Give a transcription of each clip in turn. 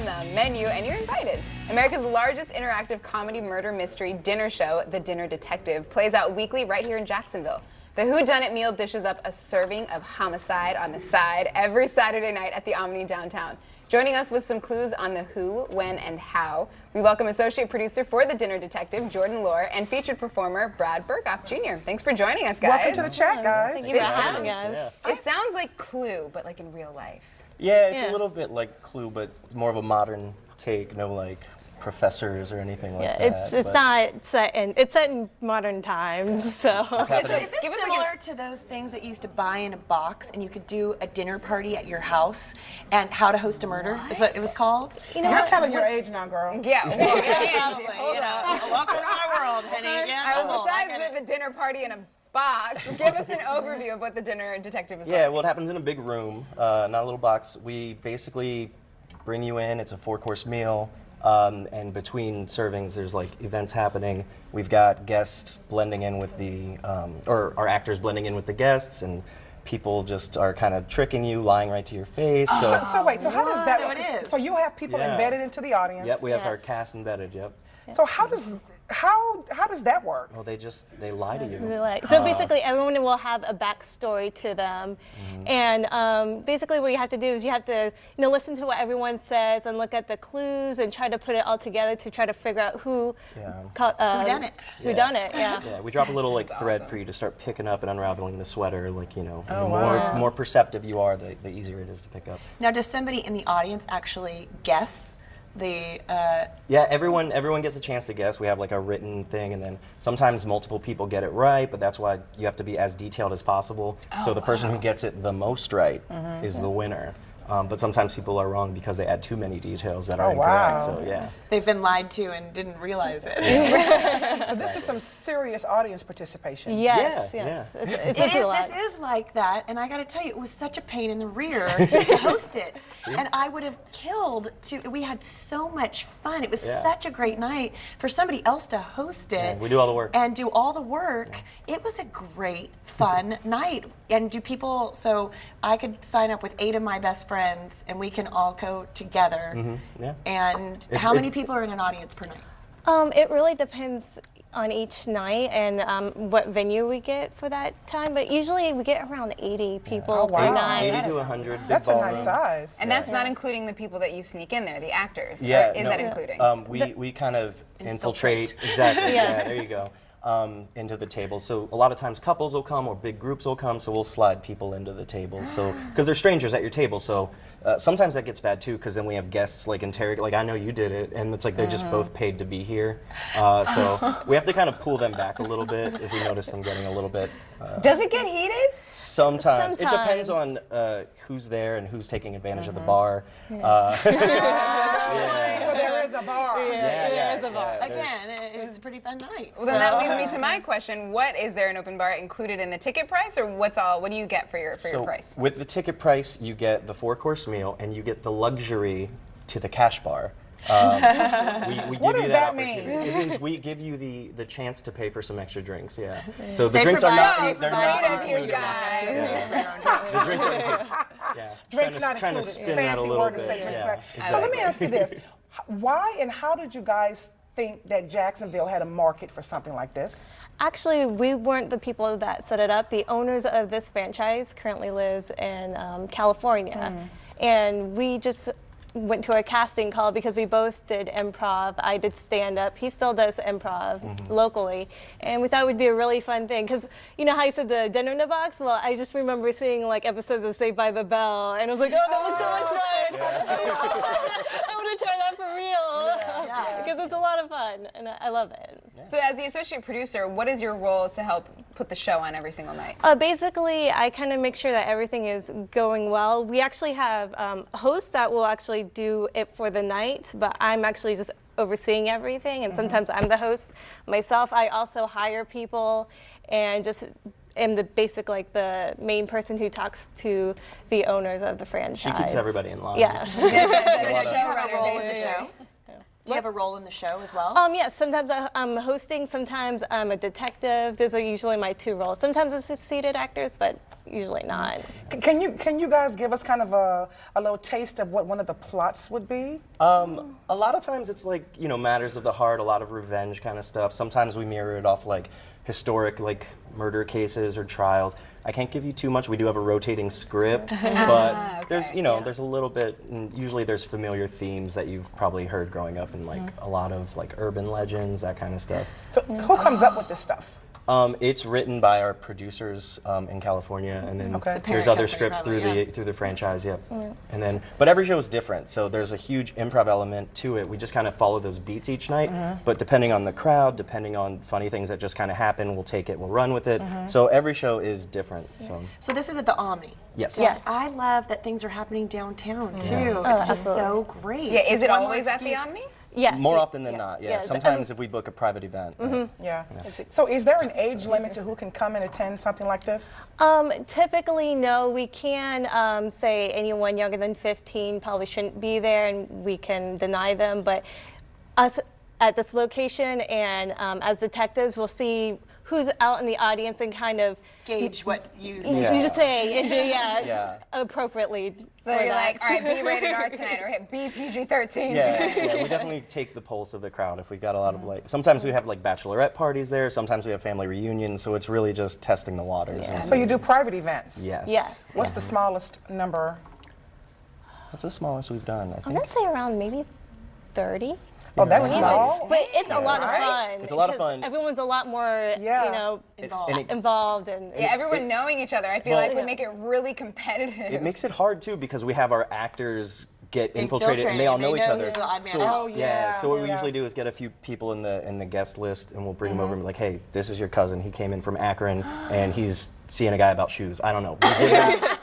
the menu, and you're invited. America's largest interactive comedy murder mystery dinner show, The Dinner Detective, plays out weekly right here in Jacksonville. The whodunit meal dishes up a serving of homicide on the side every Saturday night at the Omni downtown. Joining us with some clues on the who, when, and how, we welcome associate producer for The Dinner Detective, Jordan Lohr, and featured performer, Brad Berghoff Jr. Thanks for joining us, guys. Welcome to the chat, guys. Thank you for having us. It sounds like Clue, but like in real life. Yeah, it's a little bit like Clue, but more of a modern take. No like professors or anything like that. It's not set in modern times, so. Okay, so is this similar to those things that you used to buy in a box and you could do a dinner party at your house and How to Host a Murder is what it was called? You know, you're telling your age now, girl. Yeah, well, hold up. Welcome to my world, honey. Yeah, Besides the dinner party in a box, give us an overview of what The Dinner Detective is like. Yeah, well, it happens in a big room, not a little box. We basically bring you in. It's a 4-course meal. And between servings, there's like events happening. We've got guests blending in with or our actors blending in with the guests, and people just are kind of tricking you, lying right to your face. So wait, so how does that So it work? is. So you have people embedded into the audience. Yep, we have our Yes. cast embedded, yep. So how does that work? Well, they lie to you. So basically, everyone will have a backstory to them, and basically, what you have to do is you have to, listen to what everyone says and look at the clues and try to put it all together to try to figure out who done it. Who done it? Yeah. Yeah, we drop a little like thread for you to start picking up and unraveling the sweater. Like the wow. more perceptive you are, the easier it is to pick up. Now, does somebody in the audience actually guess the? Yeah, everyone gets a chance to guess. We have like a written thing, and then sometimes multiple people get it right, but that's why you have to be as detailed as possible. So the person who gets it the most right is the winner. But sometimes people are wrong because they add too many details that are incorrect. wow. So yeah. They've been lied to and didn't realize it. So this is some serious audience participation. Yes. Yeah, Yes. yeah. It's a lot. This is like that, and I got to tell you, it was such a pain in the rear to host it, and I would have killed to. We had so much fun. It was such a great night for somebody else to host it. Yeah, we do all the work. And do all the work. It was a great, fun night. And do people? So I could sign up with 8 of my best friends, and we can all go together. Yeah. And how many people are in an audience per night? It really depends on each night and what venue we get for that time, but usually we get around 80 people Oh, wow. per night. 80 to 100. That's a nice size. And that's not including the people that you sneak in there, the actors. Yeah, Or is no. that including? We kind of infiltrate. Exactly. Yeah, there you go. Into the table. So a lot of times couples will come or big groups will come, so we'll slide people into the table. So because they're strangers at your table, so sometimes that gets bad too, because then we have guests like interrogate, like I know you did it, and it's like they're just both paid to be here. So we have to kind of pull them back a little bit if we notice them getting a little bit. Does it get heated? Sometimes. It depends Sometimes. on who's there and who's taking advantage of the bar. So there is a bar. There is a bar. Again, it's a pretty fun night. Well, then that leads me to my question. What is there an open bar included in the ticket price, or what do you get for your price? With the ticket price, you get the 4-course meal and you get the luxury to the cash bar. We give What you does that that mean? opportunity. It means we give you the chance to pay for some extra drinks. Yeah. So the They drinks are provide- not. So They're sweet not of you included. guys. Yeah. The drinks are. Yeah. Drinks not trying to included. spin that a Fancy little word to bit. say drinks Yeah, not. exactly. So let me ask you this: why and how did you guys think that Jacksonville had a market for something like this? Actually, we weren't the people that set it up. The owners of this franchise currently lives in California, and we just went to a casting call because we both did improv. I did stand-up. He still does improv locally, and we thought it would be a really fun thing because you know how you said the dinner in the box? Well, I just remember seeing like episodes of Saved by the Bell, and I was like, oh, that looks so much fun. I want to try that for real because it's a lot of fun, and I love it. So as the associate producer, what is your role to help put the show on every single night? Basically, I kind of make sure that everything is going well. We actually have hosts that will actually do it for the night, but I'm actually just overseeing everything, and sometimes I'm the host myself. I also hire people and just am the the main person who talks to the owners of the franchise. She keeps everybody in line. Yeah. The showrunner days the show. Do you have a role in the show as well? Yes, sometimes I'm hosting, sometimes I'm a detective. Those are usually my 2 roles. Sometimes it's seated actors, but usually not. Can you guys give us kind of a little taste of what one of the plots would be? A lot of times it's like, you know, matters of the heart, a lot of revenge kind of stuff. Sometimes we mirror it off like historic like murder cases or trials. I can't give you too much. We do have a rotating script, but there's, you know, there's a little bit, and usually there's familiar themes that you've probably heard growing up in like a lot of like urban legends, that kind of stuff. So who comes up with this stuff? It's written by our producers in California, and then Okay. The there's parent other company scripts probably, through the franchise. Yep. And then, but every show is different, so there's a huge improv element to it. We just kind of follow those beats each night, but depending on the crowd, depending on funny things that just kind of happen, we'll take it, we'll run with it. So every show is different. So this is at the Omni. Yes. Yes. I love that things are happening downtown too. It's just so great. Yeah, is Just it one more always at the excuse. Omni? Yes. More often than not, yeah. Yeah, Sometimes if we book a private event. Yeah. So is there an age limit to who can come and attend something like this? Typically, no. We can say anyone younger than 15 probably shouldn't be there, and we can deny them. But us at this location and as detectives, we'll see who's out in the audience and kind of Gauge what you you say. to say and do Yeah. appropriately. So for you're that. like, all right, be rated R tonight, or hit B PG-13. Yeah, we definitely take the pulse of the crowd. If we've got a lot of like, sometimes we have like bachelorette parties there, sometimes we have family reunions, so it's really just testing the waters. And So you do private events? yes. Yes. What's the smallest number? What's the smallest we've done? I I'm think. gonna say around maybe 30. Oh, that's small. But it's a lot of fun. It's a lot of because fun. Everyone's a lot more, Yeah. you know, Involved. And it's- involved and Yeah, everyone knowing each other, I feel Well- like would make it really competitive. It makes it hard too because we have our actors get infiltrated and they all know each other. Who's the odd man So out. Oh, yeah, so what we yeah. usually do is get a few people in the guest list and we'll bring them over and be like, hey, this is your cousin. He came in from Akron and he's seeing a guy about shoes. I don't know.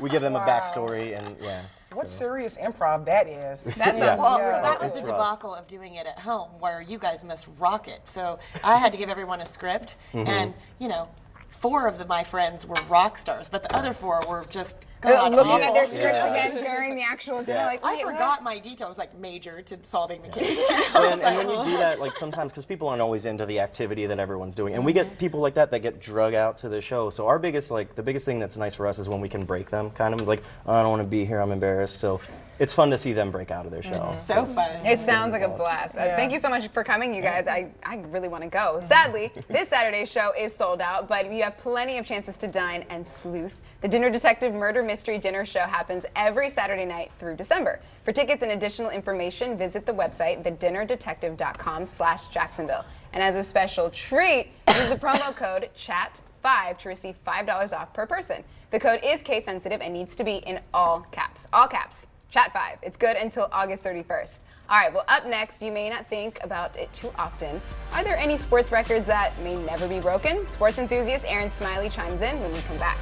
We give them a backstory and yeah. What serious improv that is. That's Yeah. a whole. Yeah. So that was It's the rough. debacle of doing it at home, where you guys must rock it. So I had to give everyone a script, and you know, 4 of my friends were rock stars, but the other 4 were just Looking at their awful. scripts Yeah. again during the actual dinner, Yeah. like, I wait, what? forgot my details, like major to solving the case. And when you do that, like sometimes, because people aren't always into the activity that everyone's doing, and we get people like that get drug out to the show. So our biggest, the biggest thing that's nice for us is when we can break them, kind of like, oh, I don't want to be here, I'm embarrassed. So it's fun to see them break out of their shell. So fun. It sounds like a blast. Thank you so much for coming, you guys. I really want to go. Sadly, this Saturday's show is sold out, but you have plenty of chances to dine and sleuth. The Dinner Detective Murder Mystery Dinner Show happens every Saturday night through December. For tickets and additional information, visit the website, thedinnerdetective.com/Jacksonville. And as a special treat, use the promo code CHAT5 to receive $5 off per person. The code is case sensitive and needs to be in all caps. All caps. Chat5. It's good until August 31st. All right, well, up next, you may not think about it too often. Are there any sports records that may never be broken? Sports enthusiast Aaron Smiley chimes in when we come back.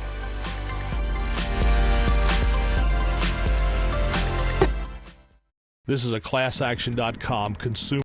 This is a ClassAction.com consumer